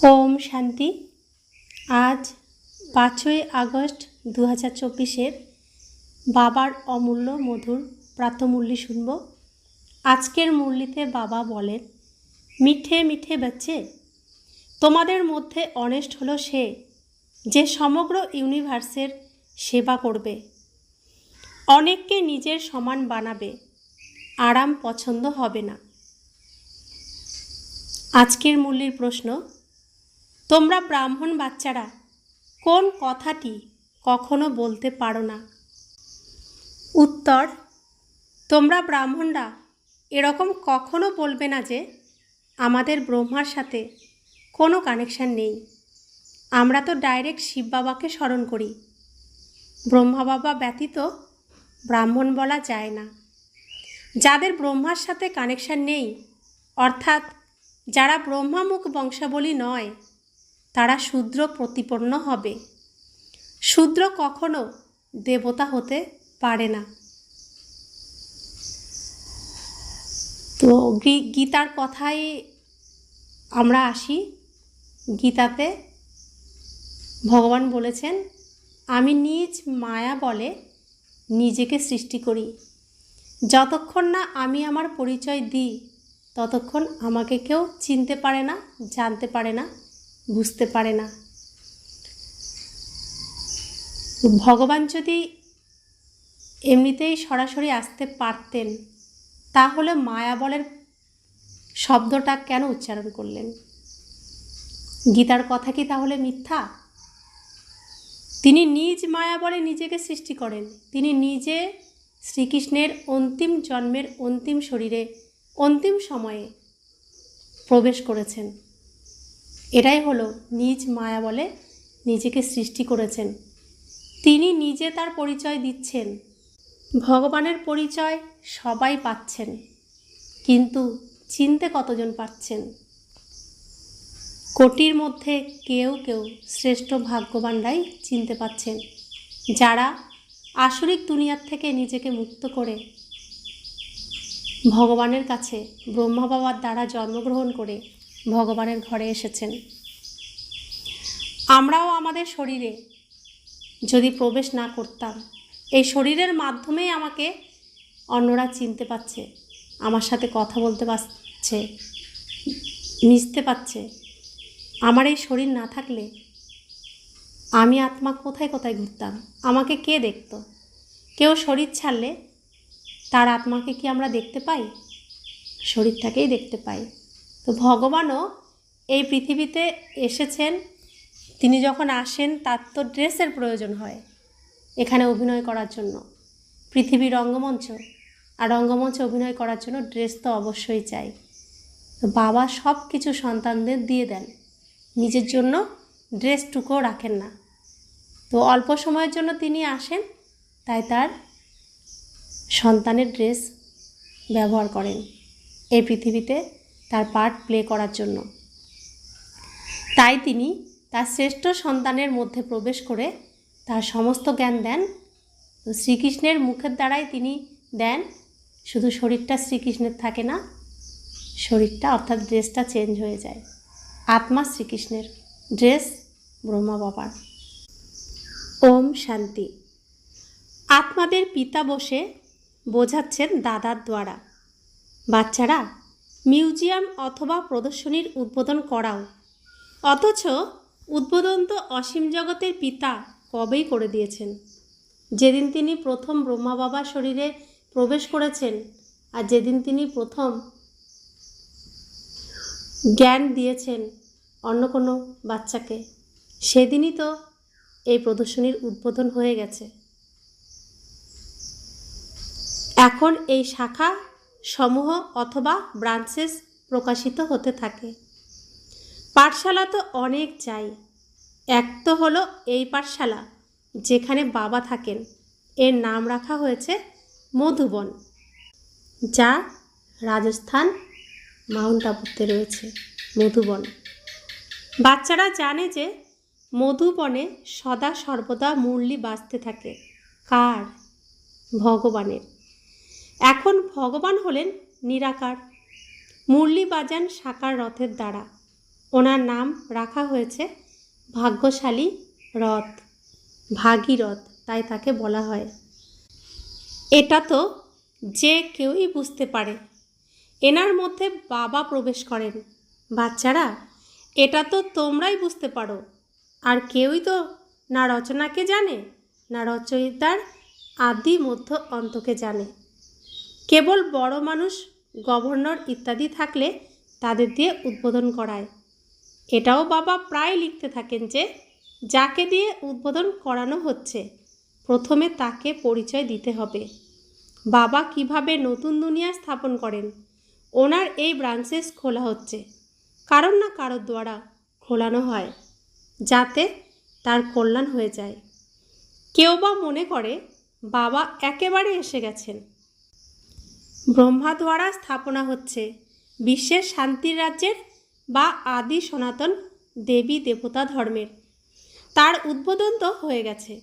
ওম শান্তি। আজ 5ই আগস্ট 2024 বাবার অমূল্য মধুর প্রাতঃমূল্যি শুনব। আজকের মুরলিতে বাবা বলেন, মিঠে মিঠে বাচ্চে, তোমাদের মধ্যে অনেস্ট হলো সে যে সমগ্র ইউনিভার্সের সেবা করবে, অনেককে নিজের সমান বানাবে, আরাম পছন্দ হবে না। আজকের মুরলির প্রশ্ন, তোমরা ব্রাহ্মণ বাচ্চারা কোন কথাটি কখনো বলতে পারো না? উত্তর, তোমরা ব্রাহ্মণরা এরকম কখনো বলবে না যে আমাদের ব্রহ্মার সাথে কোনো কানেকশান নেই। আমরা তো ডাইরেক্ট শিব বাবাকে স্মরণ করি। ব্রহ্মা বাবা ব্যতীত ব্রাহ্মণ বলা যায় না। যাদের ব্রহ্মার সাথে কানেকশান নেই, অর্থাৎ যারা ব্রহ্মামুখ বংশাবলী নয়, তারা শূদ্র প্রতিপন্ন হবে। শূদ্র কখনো দেবতা হতে পারে না। তো গীতার কথায় আমরা আসি। গীতাতে ভগবান বলেছেন, আমি নিজ মায়া বলে নিজেকে সৃষ্টি করি। যতক্ষণ না আমি আমার পরিচয় দিই, ততক্ষণ আমাকে কেউ চিনতে পারে না, জানতে পারে না, বুঝতে পারে না। ভগবান যদি এমনিতেই সরাসরি আসতে পারতেন, তাহলে মায়া বলের শব্দটা কেন উচ্চারণ করলেন? গীতার কথা কি তাহলে মিথ্যা? তিনি নিজ মায়া বলে নিজেকে সৃষ্টি করেন। তিনি নিজে শ্রীকৃষ্ণের অন্তিম জন্মের অন্তিম শরীরে অন্তিম সময়ে প্রবেশ করেছেন। এটাই হলো নিজ মায়া বলে নিজেকে সৃষ্টি করেছেন। তিনি নিজে তার পরিচয় দিচ্ছেন। ভগবানের পরিচয় সবাই পাচ্ছেন, কিন্তু চিনতে কতজন পাচ্ছেন? কোটির মধ্যে কেউ কেউ শ্রেষ্ঠ ভাগ্যবানরাই চিনতে পাচ্ছেন, যারা আসরিক দুনিয়ার থেকে নিজেকে মুক্ত করে ভগবানের কাছে ব্রহ্মা বাবার দ্বারা জন্মগ্রহণ করে ভগবানের ঘরে এসেছেন। আমরাও আমাদের শরীরে যদি প্রবেশ না করতাম, এই শরীরের মাধ্যমেই আমাকে অন্যরা চিনতে পাচ্ছে, আমার সাথে কথা বলতে পারছে, মিশতে পারছে। আমার এই শরীর না থাকলে আমি আত্মা কোথায় কোথায় ঘুরতাম? আমাকে কে দেখত? কেউ শরীর ছাড়লে তার আত্মাকে কি আমরা দেখতে পাই? শরীরটাকেই দেখতে পাই। তো ভগবানও এই পৃথিবীতে এসেছেন। তিনি যখন আসেন, তার তো ড্রেসের প্রয়োজন হয় এখানে অভিনয় করার জন্য। পৃথিবী রঙ্গমঞ্চ, আর রঙ্গমঞ্চে অভিনয় করার জন্য ড্রেস তো অবশ্যই চাই। তো বাবা সব কিছু সন্তানদের দিয়ে দেন, নিজের জন্য ড্রেসটুকুও রাখেন না। তো অল্প সময়ের জন্য তিনি আসেন, তাই তার সন্তানের ড্রেস ব্যবহার করেন এই পৃথিবীতে তার পার্ট প্লে করার জন্য। তাই তিনি তার শ্রেষ্ঠ সন্তানের মধ্যে প্রবেশ করে তার সমস্ত জ্ঞান দেন। তো শ্রীকৃষ্ণের মুখের দ্বারাই তিনি দেন। শুধু শরীরটা শ্রীকৃষ্ণের থাকে না, শরীরটা অর্থাৎ ড্রেসটা চেঞ্জ হয়ে যায়। আত্মা শ্রীকৃষ্ণের, ড্রেস ব্রহ্মা বাবার। ওম শান্তি। আত্মাদের পিতা বসে বোঝাচ্ছেন দাদার দ্বারা, বাচ্চারা মিউজিয়াম অথবা প্রদর্শনীর উদ্বোধন করাও। অথচ উদ্বোধন তো অসীম জগতের পিতা কবেই করে দিয়েছেন। যেদিন তিনি প্রথম ব্রহ্মা বাবার শরীরে প্রবেশ করেছেন, আর যেদিন তিনি প্রথম জ্ঞান দিয়েছেন অন্য কোনো বাচ্চাকে, সেদিনই তো এই প্রদর্শনীর উদ্বোধন হয়ে গেছে। এখন এই শাখা সমূহ অথবা ব্রাঞ্চেস প্রকাশিত হতে থাকে। পাঠশালা তো অনেক চাই। এক তো হলো এই পাঠশালা যেখানে বাবা থাকেন, এর নাম রাখা হয়েছে মধুবন, যা রাজস্থান মাউন্ট আবুতে রয়েছে। মধুবন, বাচ্চারা জানে যে মধুবনে সদা সর্বদা মুরলি বাজতে থাকে। কার? ভগবানের। এখন ভগবান হলেন নিরাকার, মুরলি বাজান সাকার রথের দ্বারা। ওনার নাম রাখা হয়েছে ভাগ্যশালী রথ, ভাগীরথ, তাই তাকে বলা হয়। এটা তো যে কেউই বুঝতে পারে, এনার মধ্যে বাবা প্রবেশ করেন। বাচ্চারা, এটা তো তোমরাই বুঝতে পারো, আর কেউই তো না রচনাকে জানে, না রচয়িতার আদি মধ্য অন্তকে জানে। কেবল বড় মানুষ, গভর্নর ইত্যাদি থাকলে তাদের দিয়ে উদ্বোধন করায়। এটাও বাবা প্রায় লিখতে থাকেন যে যাকে দিয়ে উদ্বোধন করানো হচ্ছে প্রথমে তাকে পরিচয় দিতে হবে। বাবা কিভাবে নতুন দুনিয়া স্থাপন করেন, ওনার এই ব্রাঞ্চেস খোলা হচ্ছে কারণ না কারোর দ্বারা খোলানো হয়, যাতে তার কল্যাণ হয়ে যায়। কেউ বা মনে করে বাবা একেবারে এসে গেছেন। ব্রহ্মা দ্বারা স্থাপনা হচ্ছে বিশ্বের শান্তির রাজ্যের বা আদি সনাতন দেবী দেবতা ধর্মের। তার উদ্বোধন তো হয়ে গেছে,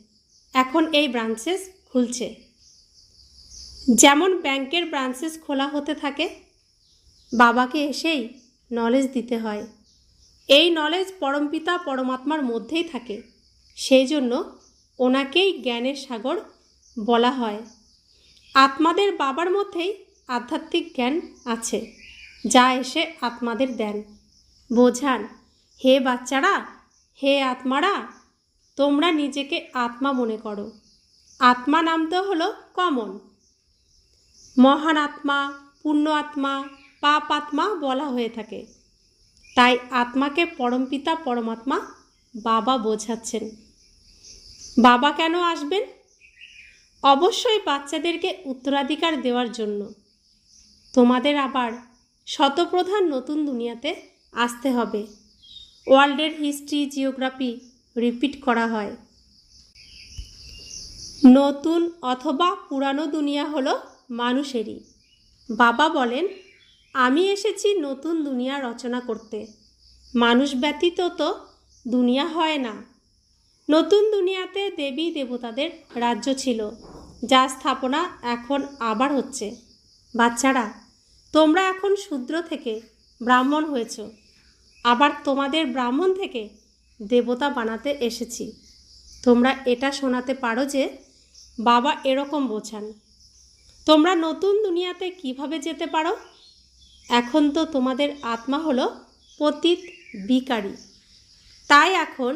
এখন এই ব্রাঞ্চেস খুলছে। যেমন ব্যাংকের ব্রাঞ্চেস খোলা হতে থাকে, বাবাকে এসেই নলেজ দিতে হয়। এই নলেজ পরমপিতা পরমাত্মার মধ্যেই থাকে, সেই জন্য ওনাকেই জ্ঞানের সাগর বলা হয়। আত্মাদের বাবার মধ্যেই আধ্যাত্মিক জ্ঞান আছে, যা এসে আত্মাদের দেন, বোঝান। হে বাচ্চারা, হে আত্মারা, তোমরা নিজেকে আত্মা মনে করো। আত্মা নাম তো হলো কমন। মহান আত্মা, পূর্ণ আত্মা, পাপ আত্মা বলা হয়ে থাকে। তাই আত্মাকে পরমপিতা পরমাত্মা বাবা বোঝাচ্ছেন। বাবা কেন আসবেন? অবশ্যই বাচ্চাদেরকে উত্তরাধিকার দেওয়ার জন্য। তোমাদের আবার শতপ্রধান নতুন দুনিয়াতে আসতে হবে। ওয়ার্ল্ডের হিস্ট্রি, জিওগ্রাফি রিপিট করা হয়। নতুন অথবা পুরানো দুনিয়া হলো মানুষেরই। বাবা বলেন, আমি এসেছি নতুন দুনিয়া রচনা করতে। মানুষ ব্যতীত তো দুনিয়া হয় না। নতুন দুনিয়াতে দেবী দেবতাদের রাজ্য ছিল, যা স্থাপনা এখন আবার হচ্ছে। বাচ্চারা, তোমরা এখন শূদ্র থেকে ব্রাহ্মণ হয়েছ, আবার তোমাদের ব্রাহ্মণ থেকে দেবতা বানাতে এসেছি। তোমরা এটা শোনাতে পারো যে বাবা এরকম বোঝান। তোমরা নতুন দুনিয়াতে কিভাবে যেতে পারো? এখন তো তোমাদের আত্মা হলো পতিত বিকারী, তাই এখন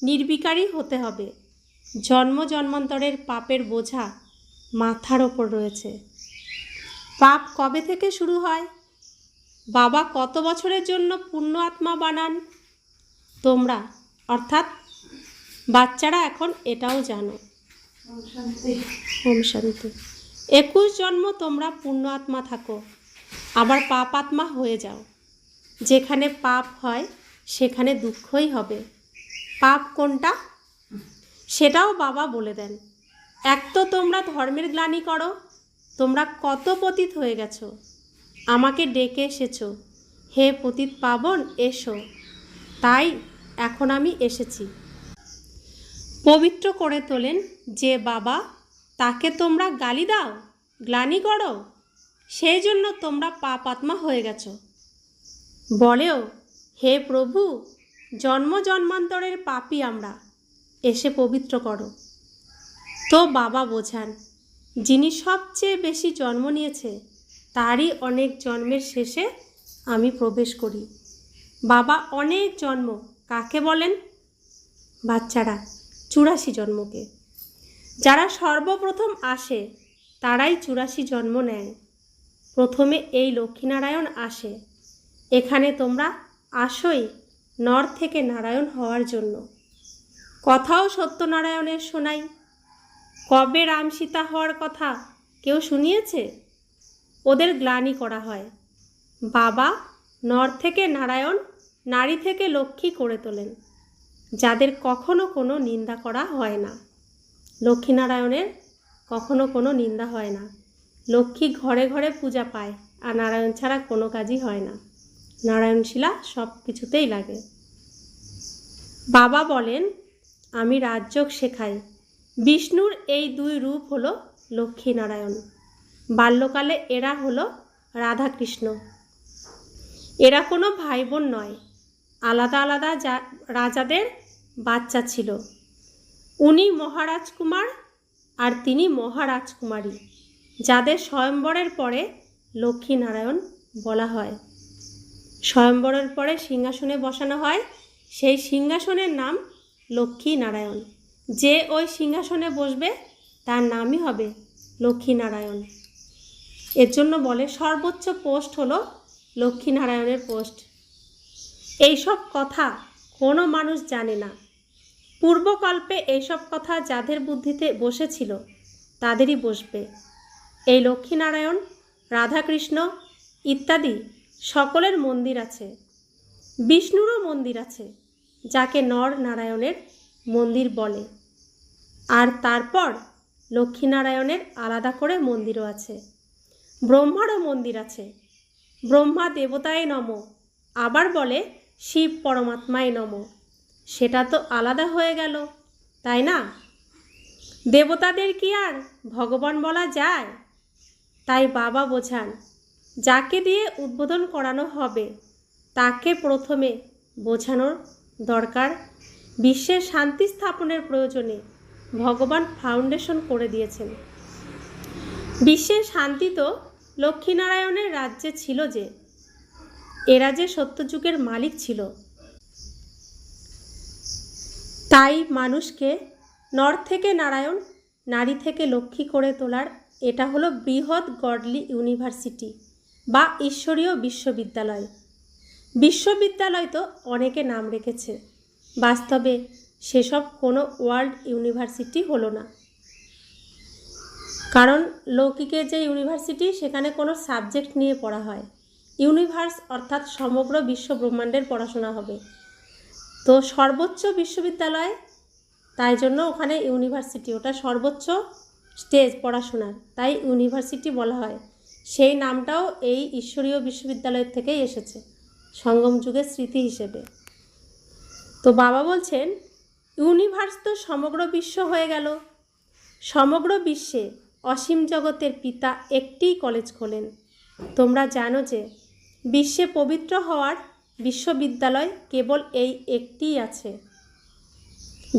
নির্বিকারী হতে হবে। জন্ম জন্মান্তরের পাপের বোঝা মাথার ওপর রয়েছে। পাপ কবে থেকে শুরু হয়? বাবা কত বছরের জন্য পূর্ণ আত্মা বানান? তোমরা অর্থাৎ বাচ্চারা এখন এটাও জানো। ওম শান্তি। 21 জন্ম তোমরা পূর্ণ আত্মা থাকো, আবার পাপ আত্মা হয়ে যাও। যেখানে পাপ হয় সেখানে দুঃখই হবে। পাপ কোনটা সেটাও বাবা বলে দেন। এক তো তোমরা ধর্মের গ্লানি করো, তোমরা কত পতিত হয়ে গেছো, আমাকে ডেকে এসেছো, হে পতিত পাবন এসো, তাই এখন আমি এসেছি। পবিত্র করে তোলেন যে বাবা, তাকে তোমরা গালি দাও, গ্লানি করো, সেই জন্য তোমরা পাপ আত্মা হয়ে গেছো। বলেও, হে প্রভু, জন্ম জন্মান্তরের পাপী আমরা, এসে পবিত্র করো। তো বাবা বোঝান, যিনি সবচেয়ে বেশি জন্ম নিয়েছে তারই অনেক জন্মের শেষে আমি প্রবেশ করি। বাবা অনেক জন্ম কাকে বলেন? বাচ্চারা, 84 জন্মকে। যারা সর্বপ্রথম আসে তারাই 84 জন্ম নেয়। প্রথমে এই লক্ষ্মীনারায়ণ আসে। এখানে তোমরা আসোই নর থেকে নারায়ণ হওয়ার জন্য। কথাও সত্যনারায়ণের শোনাই। কবে রাম সীতা হওয়ার কথা কেউ শুনিয়েছে? ওদের গ্লানি করা হয়। বাবা নর থেকে নারায়ণ, নারী থেকে লক্ষ্মী করে তোলেন, যাদের কখনো কোনো নিন্দা করা হয় না। লক্ষ্মীনারায়ণের কখনো কোনো নিন্দা হয় না। লক্ষ্মী ঘরে ঘরে পূজা পায়, আর নারায়ণ ছাড়া কোনো কাজই হয় না। নারায়ণশিলা সব কিছুতেই লাগে। বাবা বলেন, আমি রাজযোগ শেখাই। বিষ্ণুর এই 2 রূপ হলো লক্ষ্মীনারায়ণ। বাল্যকালে এরা হলো রাধাকৃষ্ণ। এরা কোনো ভাই বোন নয়, আলাদা আলাদা রাজাদের বাচ্চা ছিল। উনি মহারাজকুমার আর তিনি মহারাজকুমারী, যাদের স্বয়ম্বরের পরে লক্ষ্মীনারায়ণ বলা হয়। স্বয়ম্বরের পরে সিংহাসনে বসানো হয়, সেই সিংহাসনের নাম লক্ষ্মীনারায়ণ। যে ওই সিংহাসনে বসবে তার নামই হবে লক্ষ্মীনারায়ণ। এর জন্য বলে সর্বোচ্চ পোস্ট হলো লক্ষ্মীনারায়ণের পোস্ট। এইসব কথা কোনো মানুষ জানে না। পূর্বকল্পে এইসব কথা যাদের বুদ্ধিতে বসেছিল তাদেরই বসবে। এই লক্ষ্মীনারায়ণ, রাধাকৃষ্ণ ইত্যাদি সকলের মন্দির আছে। বিষ্ণুরও মন্দির আছে, যাকে নর নারায়ণের মন্দির বলে। আর তারপর লক্ষ্মীনারায়ণের আলাদা করে মন্দিরও আছে। ব্রহ্মারও মন্দির আছে। ব্রহ্মা দেবতায় নম, আবার বলে শিব পরমাত্মায় নম। সেটা তো আলাদা হয়ে গেল, তাই না? দেবতাদের কি আর ভগবান বলা যায়? তাই বাবা বোঝান, যাকে দিয়ে উদ্বোধন করানো হবে তাকে প্রথমে বোঝানোর দরকার। বিশ্বের শান্তি স্থাপনের প্রয়োজনে ভগবান ফাউন্ডেশন করে দিয়েছেন। বিশ্বের শান্তি তো লক্ষ্মীনারায়ণের রাজ্যে ছিল, যে এরা যে সত্যযুগের মালিক ছিল। তাই মানুষকে নর থেকে নারায়ণ, নারী থেকে লক্ষ্মী করে তোলার এটা হলো বৃহৎ গডলি ইউনিভার্সিটি বা ঈশ্বরীয় বিশ্ববিদ্যালয়। বিশ্ববিদ্যালয় তো অনেকে নাম রেখেছে, বাস্তবে সেসব কোনো ওয়ার্ল্ড ইউনিভার্সিটি হলো না। কারণ লৌকিকের যে ইউনিভার্সিটি, সেখানে কোনো সাবজেক্ট নিয়ে পড়া হয়। ইউনিভার্স অর্থাৎ সমগ্র বিশ্ব ব্রহ্মাণ্ডের পড়াশোনা হবে। তো সর্বোচ্চ বিশ্ববিদ্যালয়, তাই জন্য ওখানে ইউনিভার্সিটি, ওটা সর্বোচ্চ স্টেজ পড়াশোনার, তাই ইউনিভার্সিটি বলা হয়। সেই নামটাও এই ঈশ্বরীয় বিশ্ববিদ্যালয় থেকেই এসেছে, সঙ্গম যুগের স্মৃতি হিসেবে। তো বাবা বলছেন, ইউনিভার্স তো সমগ্র বিশ্ব হয়ে গেল। সমগ্র বিশ্বে অসীম জগতের পিতা একটিই কলেজ খোলেন। তোমরা জানো যে বিশ্বে পবিত্র হওয়ার বিশ্ববিদ্যালয় কেবল এই একটিই আছে,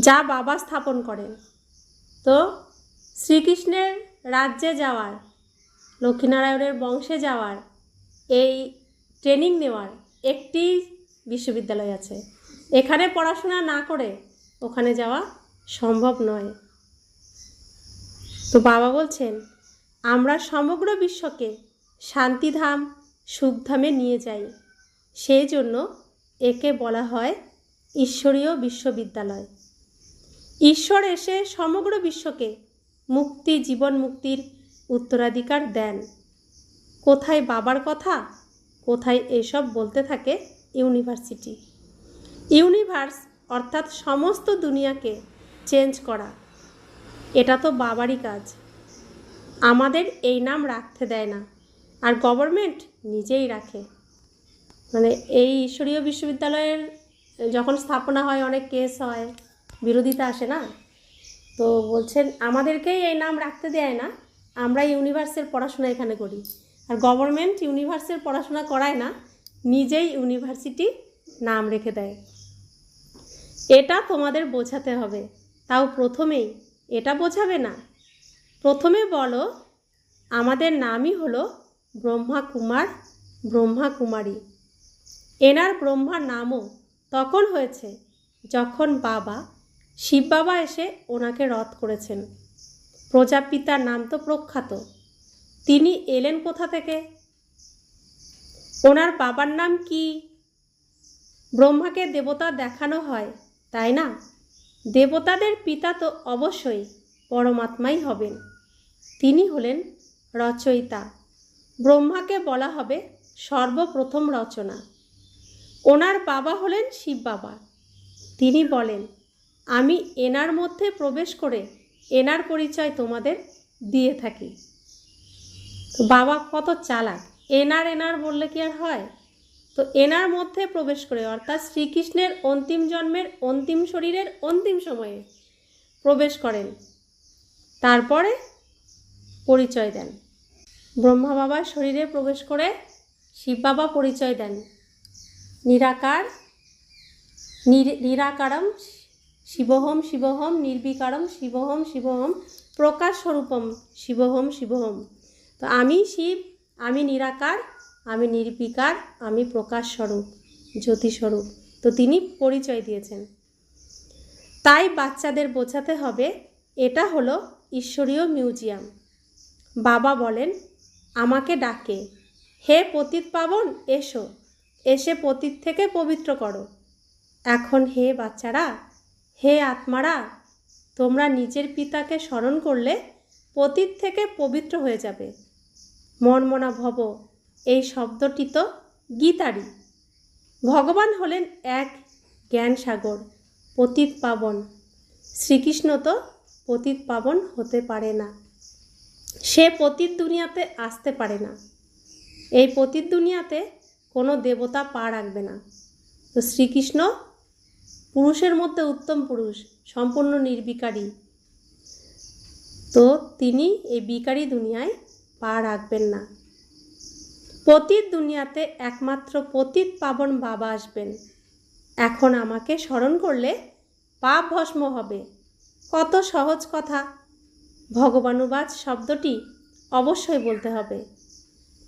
যা বাবা স্থাপন করেন। তো শ্রীকৃষ্ণের রাজ্যে যাওয়ার, লক্ষ্মীনারায়ণের বংশে যাওয়ার, এই ট্রেনিং নেওয়ার একটি বিশ্ববিদ্যালয় আছে। এখানে পড়াশোনা না করে ওখানে যাওয়া সম্ভব নয়। তো বাবা বলছেন, আমরা সমগ্র বিশ্বকে শান্তিধাম, সুখধামে নিয়ে যাই। সেই জন্য একে বলা হয় ঈশ্বরীয় বিশ্ববিদ্যালয়। ঈশ্বর এসে সমগ্র বিশ্বকে মুক্তি, জীবন মুক্তির উত্তরাধিকার দেন। কোথায় বাবার কথা, কোথায় এসব বলতে থাকে ইউনিভার্সিটি। ইউনিভার্স অর্থাৎ সমস্ত দুনিয়াকে চেঞ্জ করা, এটা তো বাবারই কাজ। আমাদের এই নাম রাখতে দেয় না, আর গভর্নমেন্ট নিজেই রাখে। মানে এই ঈশ্বরীয় বিশ্ববিদ্যালয়ের যখন স্থাপনা হয়, অনেক কেস হয়, বিরোধিতা আসে না। তো বলছেন আমাদেরকেই এই নাম রাখতে দেয় না, আমরা ইউনিভার্সের পড়াশোনা এখানে করি। আর গভর্নমেন্ট ইউনিভার্সের পড়াশোনা করায় না, নিজেই ইউনিভার্সিটি নাম রেখে দেয়। এটা তোমাদের বোঝাতে হবে। তাও প্রথমেই এটা বোঝাবে না, প্রথমে বলো আমাদের নামই হলো ব্রহ্মা কুমার, ব্রহ্মা কুমারী। এনার ব্রহ্মার নামও তখন হয়েছে যখন বাবা, শিব বাবা এসে ওনাকে রথ করেছেন। প্রজাপিতার নাম তো প্রখ্যাত। তিনি এলেন কোথা থেকে? ওনার বাবার নাম কি? ব্রহ্মাকে দেবতা দেখানো হয়, তাই না? দেবতাদের পিতা তো অবশ্যই পরমাত্মাই হবেন। তিনি হলেন রচয়িতা। ব্রহ্মাকে বলা হবে সর্বপ্রথম রচনা। ওনার বাবা হলেন শিব বাবা। তিনি বলেন, আমি এনার মধ্যে প্রবেশ করে এনার পরিচয় তোমাদের দিয়ে থাকি। তো বাবা কত চালাক, এনার এনার বললে কি আর হয়? তো এনার মধ্যে প্রবেশ করে, অর্থাৎ শ্রীকৃষ্ণের অন্তিম জন্মের অন্তিম শরীরের অন্তিম সময়ে প্রবেশ করেন, তারপরে পরিচয় দেন। ব্রহ্মা বাবার শরীরে প্রবেশ করে শিব বাবা পরিচয় দেন, নিরাকার নিরাকারম শিবহম শিবহম, নির্বিকারম শিবহম শিবহম, প্রকাশ স্বরূপম শিবহম শিবহম। তো আমি শিব, আমি নিরাকার, আমি নির্বিকার, আমি প্রকাশ স্বরূপ, জ্যোতি স্বরূপ। তো তিনি পরিচয় দিয়েছেন। তাই বাচ্চাদের বোঝাতে হবে এটা হলো ঈশ্বরীয় মিউজিয়াম। বাবা বলেন, আমাকে ডাকে, হে পতিত পাবন এসো, এসে পতিত থেকে পবিত্র করো। এখন হে বাচ্চারা, হে আত্মারা, তোমরা নিজের পিতাকে স্মরণ করলে পতিত থেকে পবিত্র হয়ে যাবে। মনমনা ভব, এই শব্দটি তো গীতারই। ভগবান হলেন এক জ্ঞান সাগর, পতিত পাবন। শ্রীকৃষ্ণ তো পতিত পাবন হতে পারে না, সে পতিত দুনিয়াতে আসতে পারে না। এই পতিত দুনিয়াতে কোনো দেবতা পা রাখবে না। তো শ্রীকৃষ্ণ পুরুষের মধ্যে উত্তম পুরুষ, সম্পূর্ণ নির্বিকারী। তো তিনি এই বিকারী দুনিয়ায় পা রাখবেন না। পতিত দুনিয়াতে একমাত্র পতিত পাবন বাবা আসবেন। এখন আমাকে স্মরণ করলে পাপ ভস্ম হবে। কত সহজ কথা। ভগবানুবাদ শব্দটি অবশ্যই বলতে হবে।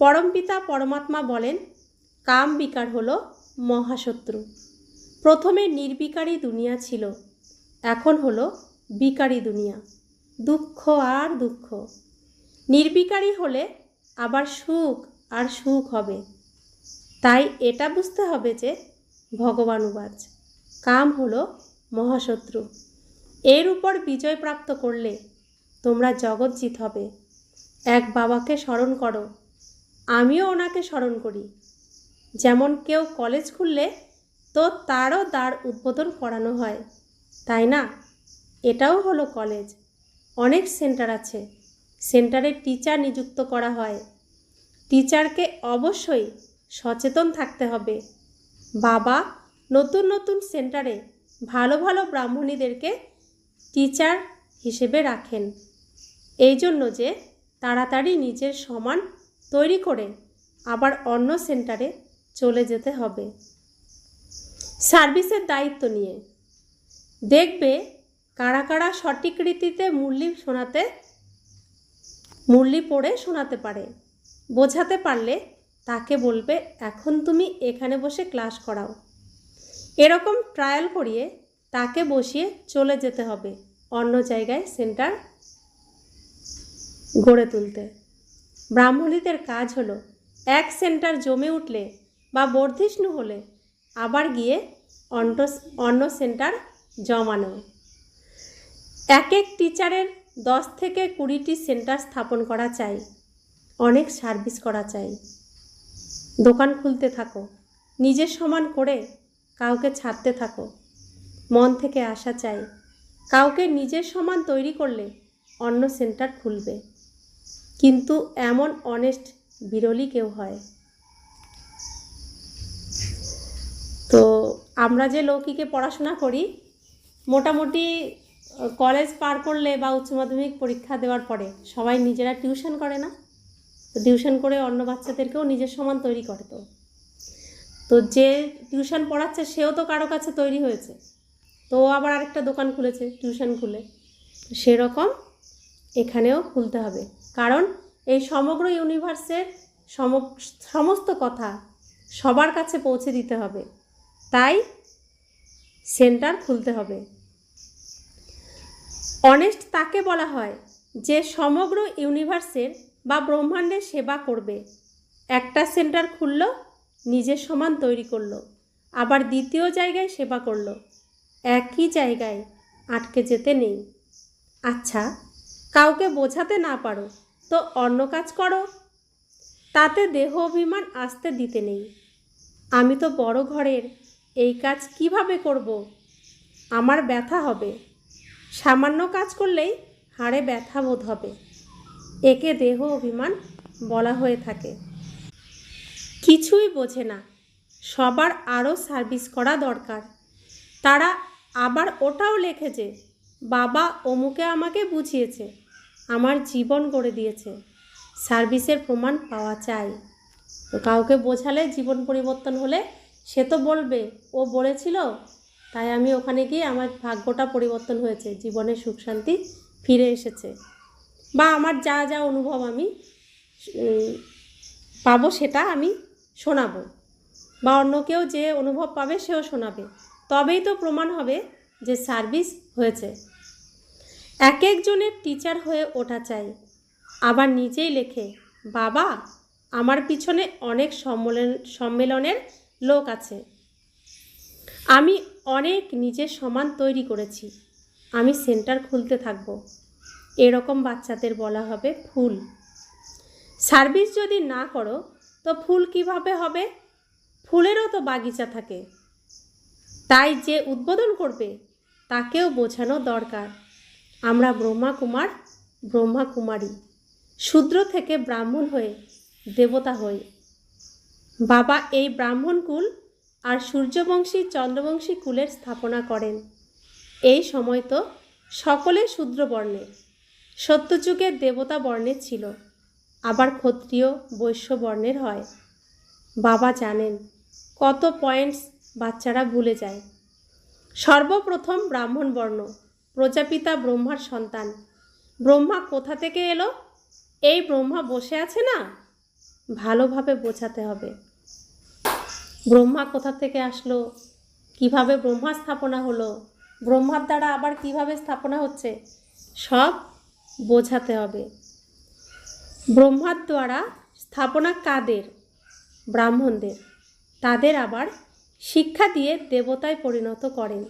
পরমপিতা পরমাত্মা বলেন, কাম বিকার হলো মহাশত্রু। প্রথমে নির্বিকারী দুনিয়া ছিল, এখন হলো বিকারী দুনিয়া। দুঃখ আর দুঃখ। নির্বিকারী হলে আবার সুখ আর সুখ হবে। তাই এটা বুঝতে হবে যে ভগবানুবাদ কাম হলো মহাশত্রু। এর উপর বিজয় প্রাপ্ত করলে তোমরা জগৎজিৎ হবে। এক বাবাকে স্মরণ করো, আমিও ওনাকে স্মরণ করি। যেমন কেউ কলেজ খুললে তো তারও দ্বার উদ্বোধন করানো হয়, তাই না? এটাও হলো কলেজ। অনেক সেন্টার আছে, সেন্টারে টিচার নিযুক্ত করা হয়। টিচারকে অবশ্যই সচেতন থাকতে হবে। বাবা নতুন নতুন সেন্টারে ভালো ভালো ব্রাহ্মণীদেরকে টিচার হিসেবে রাখেন, এই জন্য যে তাড়াতাড়ি নিজের সমান তৈরি করে আবার অন্য সেন্টারে চলে যেতে হবে। সার্ভিসের দায়িত্ব নিয়ে দেখবে কারা কারা সঠিক রীতিতে মুরলি পড়ে শোনাতে পারে। বোঝাতে পারলে তাকে বলবে, এখন তুমি এখানে বসে ক্লাস করাও। এরকম ট্রায়াল করিয়ে তাকে বসিয়ে চলে যেতে হবে অন্য জায়গায় সেন্টার গড়ে তুলতে। ব্রাহ্মণীদের কাজ হলো এক সেন্টার জমে উঠলে বা বর্ধিষ্ণু হলে আবার গিয়ে অন্য সেন্টার জমানো। এক এক টিচারের 10 থেকে 20টি সেন্টার স্থাপন করা চাই, অনেক সার্ভিস করা চাই। দোকান খুলতে থাকো, নিজের সমান করে কাউকে ছাড়তে থাকো। মন থেকে আশা চাই, কাউকে নিজের সমান তৈরি করলে অন্য সেন্টার খুলবে। কিন্তু এমন অনেস্ট বিরলই কেউ হয়। তো আমরা যে লৌকিকে পড়াশোনা করি, মোটামুটি কলেজ পার করলে বা উচ্চ মাধ্যমিক পরীক্ষা দেওয়ার পরে সবাই নিজেরা টিউশন করে না? তো টিউশন করে অন্য বাচ্চাদেরকেও নিজের সমান তৈরি করে। তো যে টিউশন পড়াচ্ছে সেও তো কারো কাছে তৈরি হয়েছে, তো আবার আরেকটা দোকান খুলেছে টিউশন খুলে। সেরকম এখানেও খুলতে হবে, কারণ এই সমগ্র ইউনিভার্সের সমস্ত কথা সবার কাছে পৌঁছে দিতে হবে। তাই সেন্টার খুলতে হবে। অনেস্ট তাকে বলা হয় যে সমগ্র ইউনিভার্সের বা ব্রহ্মাণ্ডের সেবা করবে। একটা সেন্টার খুলল, নিজের সমান তৈরি করলো, আবার দ্বিতীয় জায়গায় সেবা করলো। একই জায়গায় আটকে যেতে নেই। আচ্ছা, কাউকে বোঝাতে না পারো তো অন্য কাজ করো, তাতে দেহ অভিমান আসতে দিতে নেই। আমি তো বড় ঘরের, এই কাজ কিভাবে করব? আমার ব্যথা হবে। সামান্য কাজ করলেই হাড়ে ব্যথা বোধ হবে। একে দেহ অভিমান বলা হয়ে থাকে। কিছুই বোঝে না, সবার আরও সার্ভিস করা দরকার। তারা আবার ওটাও লেখেছে, বাবা অমুকে আমাকে বুঝিয়েছে, আমার জীবন গড়ে দিয়েছে। সার্ভিসের প্রমাণ পাওয়া চাই। তো কাউকে বোঝালে জীবন পরিবর্তন হলে সে তো বলবে, ও বলেছিল তাই আমি ওখানে গিয়ে আমার ভাগ্যটা পরিবর্তন হয়েছে, জীবনে সুখ শান্তি ফিরে এসেছে, বা আমার যা যা অনুভব আমি পাবো সেটা আমি শোনাবো, বা অন্য কেউ যে অনুভব পাবে সেও শোনাবে। তবেই তো প্রমাণ হবে যে সার্ভিস হয়েছে। এক একজনের টিচার হয়ে ওঠা চাই। আবার নিজেই লেখে, বাবা আমার পিছনে অনেক সম্মেলনের লোক আছে, আমি অনেক নিজের সমান তৈরি করেছি, আমি সেন্টার খুলতে থাকবো। এরকম বাচ্চাদের বলা হবে ফুল। সার্ভিস যদি না করো তো ফুল কিভাবে হবে? ফুলেরও তো বাগিচা থাকে। তাই যে উদ্বোধন করবে তাকেও বোঝানো দরকার, আমরা ব্রহ্মাকুমার ব্রহ্মাকুমারী, শূদ্র থেকে ব্রাহ্মণ হয়ে দেবতা হই। বাবা এই ব্রাহ্মণ কুল আর সূর্যবংশী চন্দ্রবংশী কুলের স্থাপনা করেন। এই সময় তো সকলে শূদ্র বর্ণের, সত্যযুগের দেবতা বর্ণের ছিল, আবার ক্ষত্রিয় বৈশ্য বর্ণের হয়। বাবা জানেন কত পয়েন্টস বাচ্চারা ভুলে যায়। সর্বপ্রথম ব্রাহ্মণ বর্ণ, প্রজাপিতা ব্রহ্মার সন্তান। ব্রহ্মা কোথা থেকে এলো? এই ব্রহ্মা বসে আছে না, ভালোভাবে বোঝাতে হবে। ব্রহ্মা কোথা থেকে আসলো, কিভাবে ব্রহ্মা স্থাপনা হলো, ব্রহ্মার দ্বারা আবার কিভাবে স্থাপনা হচ্ছে, সব বোঝাতে হবে। ব্রহ্মার দ্বারা স্থাপনা কাদের? ব্রাহ্মণদের। তাদের আবার শিক্ষা দিয়ে দেবতায় পরিণত করেন।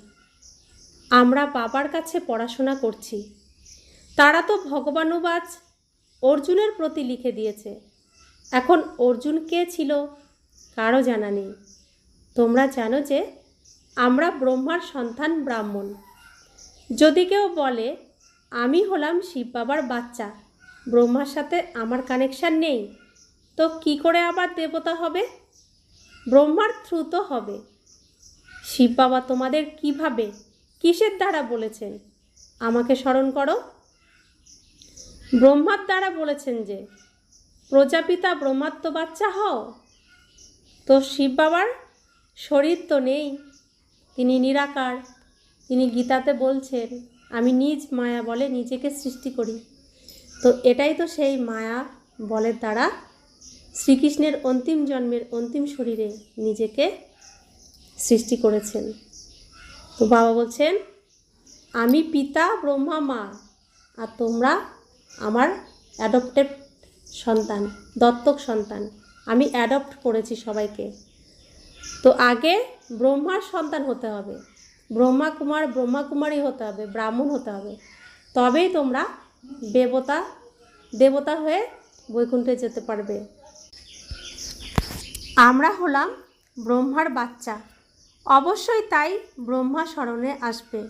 আমরা বাবার কাছে পড়াশোনা করছি, তারা তো ভগবানুবাজ অর্জুনের প্রতি লিখে দিয়েছে। এখন অর্জুন কে ছিল কারো জানা নেই। তোমরা জানো যে আমরা ব্রহ্মার সন্তান ব্রাহ্মণ। যদি কেউ বলে আমি হলাম শিব বাবার বাচ্চা, ব্রহ্মার সাথে আমার কানেকশান নেই, তো কি করে আবার দেবতা হবে? ব্রহ্মার থ্রু তো হবে। শিব বাবা তোমাদের কিভাবে, কিসের দ্বারা বলেছেন আমাকে স্মরণ করো? ব্রহ্মার দ্বারা বলেছেন যে প্রজাপিতা ব্রহ্মার তো বাচ্চা হও। তো শিব বাবার শরীর তো নেই, তিনি নিরাকার। তিনি গীতাতে বলছেন আমি নিজ মায়া বলে নিজেকে সৃষ্টি করি। তো এটাই তো সেই মায়া বলের দ্বারা শ্রীকৃষ্ণের অন্তিম জন্মের অন্তিম শরীরে নিজেকে সৃষ্টি করেছেন। তো বাবা বলছেন আমি পিতা ব্রহ্মা মা, আর তোমরা আমার অ্যাডপ্টেড সন্তান, দত্তক সন্তান। আমি অ্যাডপ্ট করেছি সবাইকে। তো আগে ব্রহ্মার সন্তান হতে হবে, ব্রহ্মা কুমার ব্রহ্মাকুমারী হতে হবে, ব্রাহ্মণ হতে হবে, তবেই তোমরা দেবতা হয়ে বৈকুণ্ঠে যেতে পারবে। আমরা হলাম ব্রহ্মার বাচ্চা, অবশ্যই তাই ব্রহ্মা স্মরণে আসবে।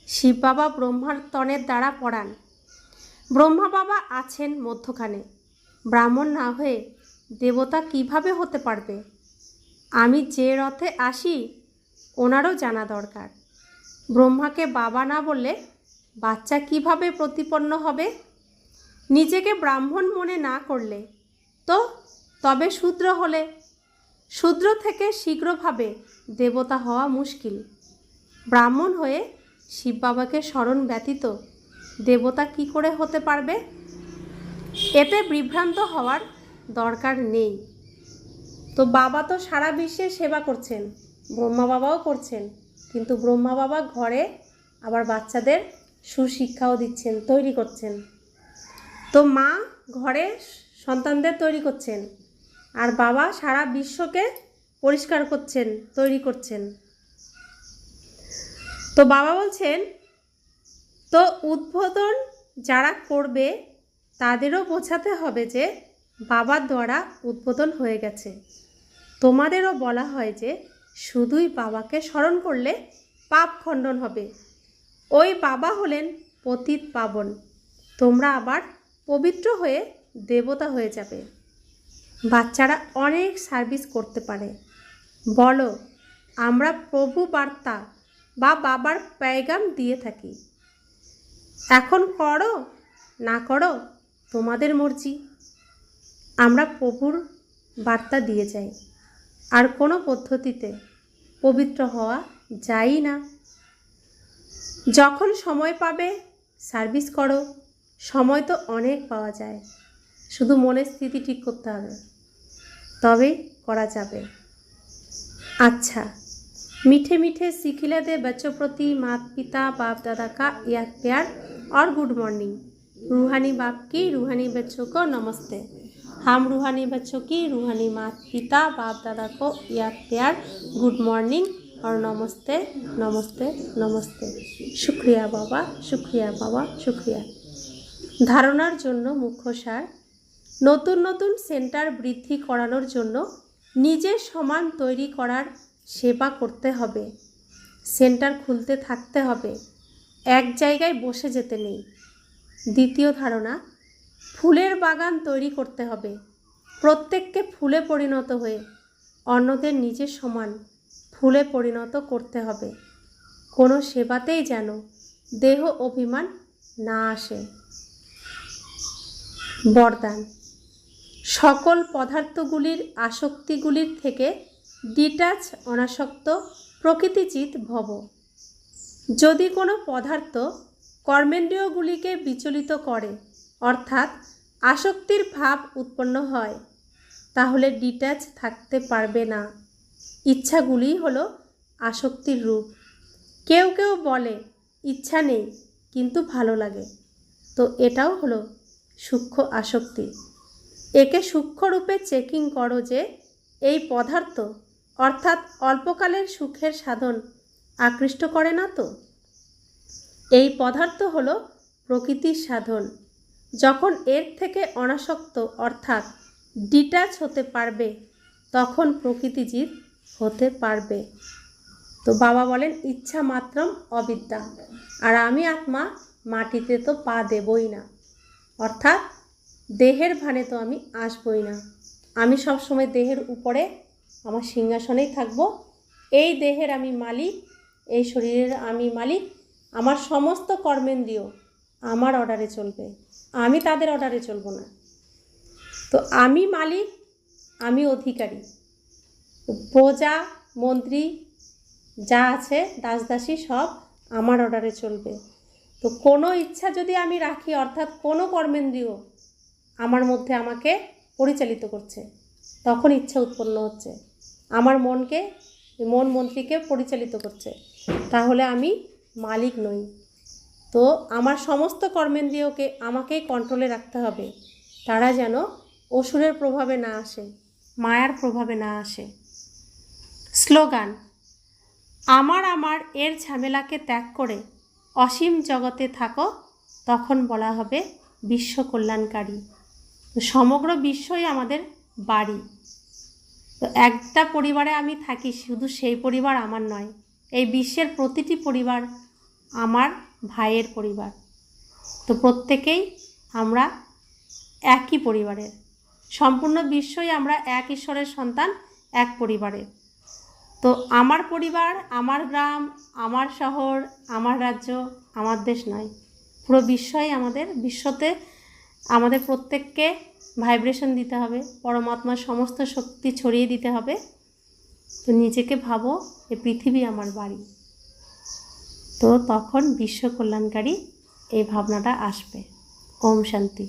শিব বাবা ব্রহ্মার তনের দ্বারা পড়ান। ব্রহ্মা বাবা আছেন মধ্যখানে। ব্রাহ্মণ না হয়ে দেবতা কিভাবে হতে পারবে? আমি যে রথে আসি ওনারও জানা দরকার। ব্রহ্মাকে বাবা না বললে বাচ্চা কিভাবে প্রতিপন্ন হবে? নিজেকে ব্রাহ্মণ মনে না করলে তো তবে শূদ্র হলে। শূদ্র থেকে শীঘ্রভাবে দেবতা হওয়া মুশকিল। ব্রাহ্মণ হয়ে শিব বাবাকে স্মরণ ব্যতীত দেবতা কি করে হতে পারবে? এতে বিভ্রান্ত হওয়ার দরকার নেই। তো বাবা তো সারা বিশ্বে সেবা করছেন, ব্রহ্মা বাবাও করছেন, কিন্তু ব্রহ্মা বাবা ঘরে আবার বাচ্চাদের সুশিক্ষাও দিচ্ছেন, তৈরি করছেন। তো মা ঘরে সন্তানদের তৈরি করছেন, আর বাবা সারা বিশ্বকে পরিষ্কার করছেন, তৈরি করছেন। তো বাবা বলছেন তো উদ্বোধন যারা করবে তাদেরও বোঝাতে হবে যে বাবার দ্বারা উদ্বোধন হয়ে গেছে। তোমাদেরও বলা হয় যে শুধুই বাবাকে স্মরণ করলে পাপ খণ্ডন হবে। ওই বাবা হলেন পতিত পাবন, তোমরা আবার পবিত্র হয়ে দেবতা হয়ে যাবে। বাচ্চারা অনেক সার্ভিস করতে পারে। বলো আমরা প্রভু বার্তা বা বাবার পেগাম দিয়ে থাকি। এখন করো না করো তোমাদের মর্জি। আমরা প্রভুর বার্তা দিয়ে যাই, আর কোনো পদ্ধতিতে পবিত্র হওয়া যাই না। যখন সময় পাবে সার্ভিস করো। সময় তো অনেক পাওয়া যায়, শুধু মনের স্থিতি ঠিক করতে হবে, তবেই করা যাবে। अच्छा, मीठे मीठे सिखिले दे बच्चों प्रति माता पिता बाप दादा का याद प्यार और गुड मॉर्निंग। रूहानी बाप की रूहानी बच्चों को नमस्ते। हम रूहानी बच्चों की रूहानी माता पिता बाप दादा को याद प्यार गुड मॉर्निंग और नमस्ते नमस्ते नमस्ते। शुक्रिया बाबा, शुक्रिया बाबा, शुक्रिया। धारणार जोन्नो मुख्य सार, नतून नतून सेंटार बृद्धि करानोर जोन्नो নিজের সমান তৈরি করার সেবা করতে হবে। সেন্টার খুলতে থাকতে হবে, এক জায়গায় বসে যেতে নেই। দ্বিতীয় ধারণা, ফুলের বাগান তৈরি করতে হবে। প্রত্যেককে ফুলে পরিণত হয়ে অন্যদের নিজের সমান ফুলে পরিণত করতে হবে। কোনো সেবাতেই যেন দেহ অভিমান না আসে। বরদান, সকল পদার্থগুলির আসক্তিগুলির থেকে ডিটাচ অনাসক্ত প্রকৃতিচিত ভব। যদি কোনো পদার্থ কর্মেন্দ্রিয়গুলিকে বিচলিত করে অর্থাৎ আসক্তির ভাব উৎপন্ন হয়, তাহলে ডিটাচ থাকতে পারবে না। ইচ্ছাগুলি হলো আসক্তির রূপ। কেউ কেউ বলে ইচ্ছা নেই কিন্তু ভালো লাগে, তো এটাও হলো সূক্ষ্ম আসক্তি। একে সূক্ষ্মরূপে চেকিং করো যে এই পদার্থ অর্থাৎ অল্পকালের সুখের সাধন আকৃষ্ট করে না তো। এই পদার্থ হলো প্রকৃতির সাধন। যখন এর থেকে অনাসক্ত অর্থাৎ ডিটাচ হতে পারবে, তখন প্রকৃতিজিৎ হতে পারবে। তো বাবা বলেন ইচ্ছা মাত্রম অবিদ্যা, আর আমি আত্মা মাটিতে তো পা দেবই না, অর্থাৎ দেহের ভানে তো আমি আসবই না। আমি সব সময় দেহের উপরে আমার সিংহাসনেই থাকব। এই দেহের আমি মালিক, এই শরীরের আমি মালিক। আমার সমস্ত কর্মেন্দ্রিয় আমার অর্ডারে চলবে, আমি তাদের অর্ডারে চলব না। তো আমি মালিক, আমি অধিকারী। প্রজা মন্ত্রী যা আছে দাসদাসী সব আমার অর্ডারে চলবে। তো কোনো ইচ্ছা যদি আমি রাখি অর্থাৎ কোনো কর্মেন্দ্রিয় আমার মধ্যে আমাকে পরিচালিত করছে, তখন ইচ্ছা উৎপন্ন হচ্ছে। আমার মনকে, মন মন্ত্রীকে পরিচালিত করছে, তাহলে আমি মালিক নই। তো আমার সমস্ত কর্মেন্দ্রিয়কে আমাকেই কন্ট্রোলে রাখতে হবে, তারা যেন অসুরের প্রভাবে না আসে, মায়ার প্রভাবে না আসে। স্লোগান, আমার এর ঝামেলাকে ত্যাগ করে অসীম জগতে থাকো, তখন বলা হবে বিশ্ব কল্যাণকারী। সমগ্র বিশ্বই আমাদের বাড়ি। তো একটা পরিবারে আমি থাকি, শুধু সেই পরিবার আমার নয়, এই বিশ্বের প্রতিটি পরিবার আমার ভাইয়ের পরিবার। তো প্রত্যেকেই আমরা একই পরিবারের, সম্পূর্ণ বিশ্বই আমরা এক ঈশ্বরের সন্তান, এক পরিবারের। তো আমার পরিবার, আমার গ্রাম, আমার শহর, আমার রাজ্য, আমার দেশ নয়, পুরো বিশ্বই আমাদের। বিশ্বতে আমাদের প্রত্যেককে ভাইব্রেশন দিতে হবে, পরমাত্মার সমস্ত শক্তি ছড়িয়ে দিতে হবে। তো নিজেকে ভাবো এই পৃথিবী আমার বাড়ি, তো তখন বিশ্ব কল্যাণকারী এই ভাবনাটা আসবে। ওম শান্তি।